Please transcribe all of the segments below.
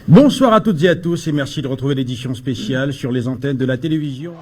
Bonsoir à toutes et à tous et merci de retrouver l'édition spéciale sur les antennes de la télévision.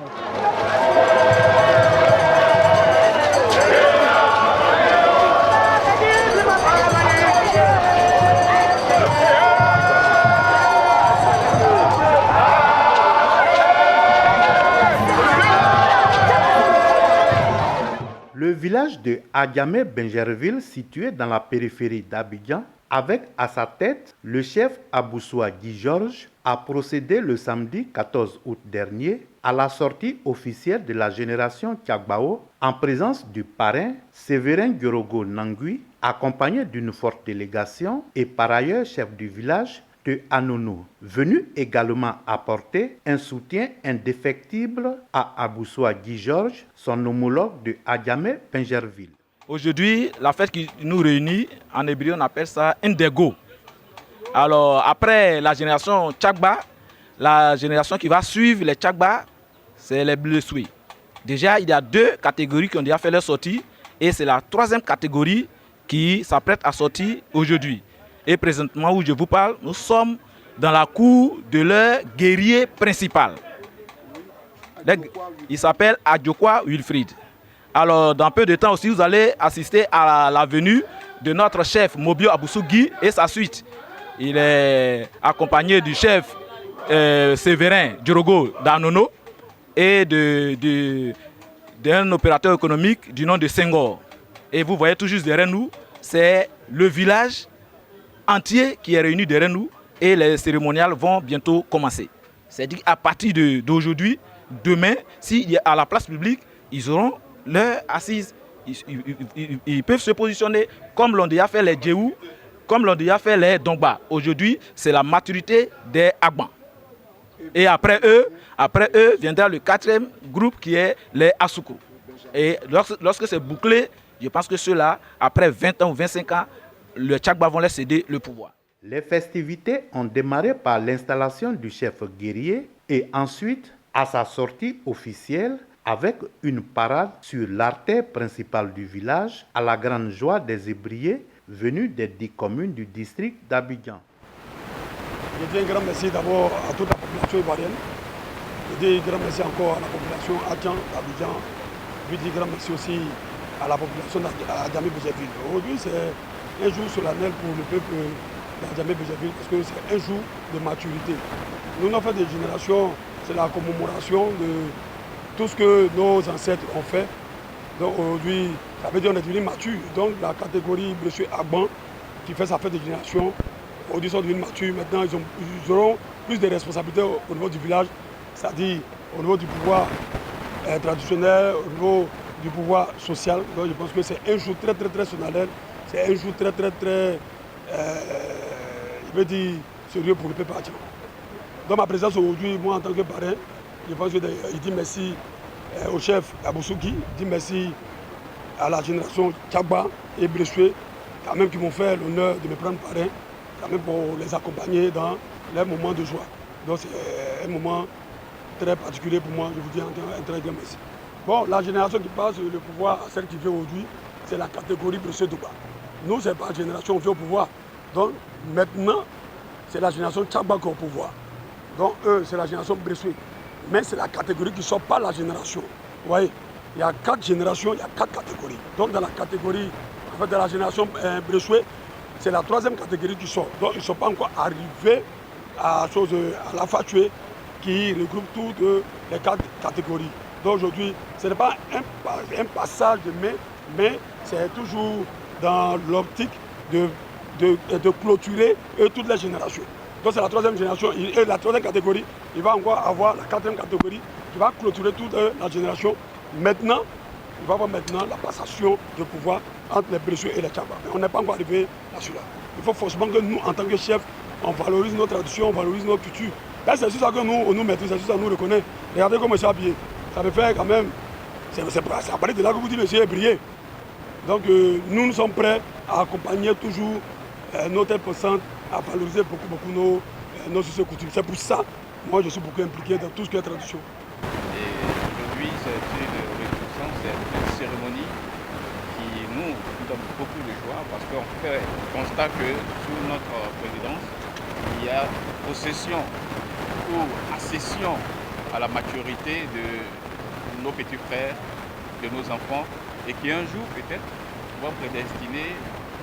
Le village de Adjamé-Benjerville, situé dans la périphérie d'Abidjan, avec à sa tête le chef Abousoua Guy Georges, a procédé le samedi 14 août dernier à la sortie officielle de la génération Tchagbao en présence du parrain Séverin Guorogo Nangui, accompagné d'une forte délégation et par ailleurs chef du village de Anono, venu également apporter un soutien indéfectible à Abousoua Guy Georges, son homologue de Adjamé-Benjerville. Aujourd'hui, la fête qui nous réunit, en hébreu on appelle ça Ndego. Alors après la génération Tchagba, la génération qui va suivre les Tchagba, c'est les Blessouis. Déjà, il y a deux catégories qui ont déjà fait leur sortie et c'est la troisième catégorie qui s'apprête à sortir aujourd'hui. Et présentement où je vous parle, nous sommes dans la cour de leur guerrier principal. Il s'appelle Adjokwa Wilfried. Alors, dans peu de temps aussi, vous allez assister à la venue de notre chef Mobio Abousougui et sa suite. Il est accompagné du chef Séverin Djorogo d'Anono et d'un opérateur économique du nom de Senghor. Et vous voyez tout juste derrière nous, c'est le village entier qui est réuni derrière nous et les cérémoniales vont bientôt commencer. C'est-à-dire qu'à partir d'aujourd'hui, demain, s'il y a à la place publique, ils auront leur assise, ils peuvent se positionner comme l'ont déjà fait les Djéhou, comme l'ont déjà fait les Dongba. Aujourd'hui, c'est la maturité des Agban. Et après eux viendra le quatrième groupe qui est les Asuku. Et lorsque c'est bouclé, je pense que ceux-là, après 20 ans ou 25 ans, le Tchagba vont leur céder le pouvoir. Les festivités ont démarré par l'installation du chef guerrier et ensuite à sa sortie officielle avec une parade sur l'artère principale du village à la grande joie des ébriers venus des 10 communes du district d'Abidjan. Je dis un grand merci d'abord à toute la population ivoirienne. Je dis un grand merci encore à la population d'Abidjan. Je dis un grand merci aussi à la population d'Adjamé-Benjerville. Aujourd'hui, c'est un jour solennel pour le peuple d'Adjamé-Benjerville parce que c'est un jour de maturité. Nous, on a fait des générations, c'est la commémoration de tout ce que nos ancêtres ont fait. Donc aujourd'hui, ça veut dire qu'on est devenu mature. Donc la catégorie Blessé Agban, qui fait sa fête de génération, aujourd'hui sont devenus matures. Maintenant, ils auront plus de responsabilités au niveau du village, c'est-à-dire au niveau du pouvoir traditionnel, au niveau du pouvoir social. Donc je pense que c'est un jour très solennel. C'est un jour très, je veux dire, sérieux pour le peuple haïtien. Dans ma présence aujourd'hui, moi en tant que parrain, je pense qu'il dit merci au chef Abousougui, il dit merci à la génération Tchagba et Blessoué, quand même qui m'ont fait l'honneur de me prendre parrain, quand même pour les accompagner dans les moments de joie. Donc c'est un moment très particulier pour moi, je vous dis un très grand merci. Bon, la génération qui passe le pouvoir à celle qui vient aujourd'hui, c'est la catégorie Blessé Douba. Nous, c'est pas la génération qui vient au pouvoir. Donc maintenant, c'est la génération Tchagba qui est au pouvoir. Donc eux, c'est la génération Blessoué. Mais c'est la catégorie qui ne sort pas la génération. Vous voyez, il y a 4 générations, il y a 4 catégories. Donc dans la catégorie, en fait, de la génération Blessoué, c'est la troisième catégorie qui sort. Donc ils ne sont pas encore arrivés à la Fatué qui regroupe toutes les 4 catégories. Donc aujourd'hui, ce n'est pas un passage de main, mais c'est toujours dans l'optique de clôturer toutes les générations. Donc c'est la troisième génération, et la troisième catégorie, il va encore avoir la quatrième catégorie qui va clôturer toute la génération. Maintenant, il va y avoir maintenant la passation de pouvoir entre les Blessés et les Tchagba. Mais on n'est pas encore arrivé à cela. Il faut forcément que nous, en tant que chefs, on valorise nos traditions, on valorise nos cultures. Là, c'est ça que nous maîtrise, c'est ça que nous reconnaît. Regardez comment c'est habillé. Ça me fait quand même, c'est à partir de là que vous dites monsieur est brillé. Donc nous sommes prêts à accompagner toujours nos têtes pensantes, à valoriser beaucoup nos sociétés coutumes. C'est pour ça, moi je suis beaucoup impliqué dans tout ce qui est tradition. Et aujourd'hui, c'est une réjouissance, c'est une cérémonie qui nous donne beaucoup de joie parce qu'on fait constat que sous notre présidence, il y a possession ou accession à la maturité de nos petits frères, de nos enfants, et qui un jour peut-être vont prédestiner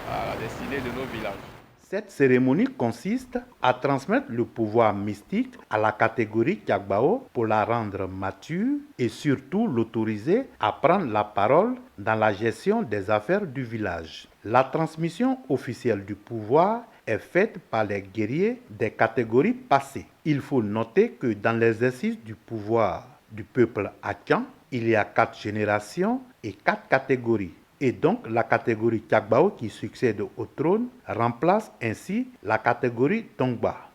à la destinée de nos villages. Cette cérémonie consiste à transmettre le pouvoir mystique à la catégorie Kiagbao pour la rendre mature et surtout l'autoriser à prendre la parole dans la gestion des affaires du village. La transmission officielle du pouvoir est faite par les guerriers des catégories passées. Il faut noter que dans l'exercice du pouvoir du peuple Akan, il y a 4 générations et 4 catégories. Et donc la catégorie Kiagbao qui succède au trône remplace ainsi la catégorie Tongba.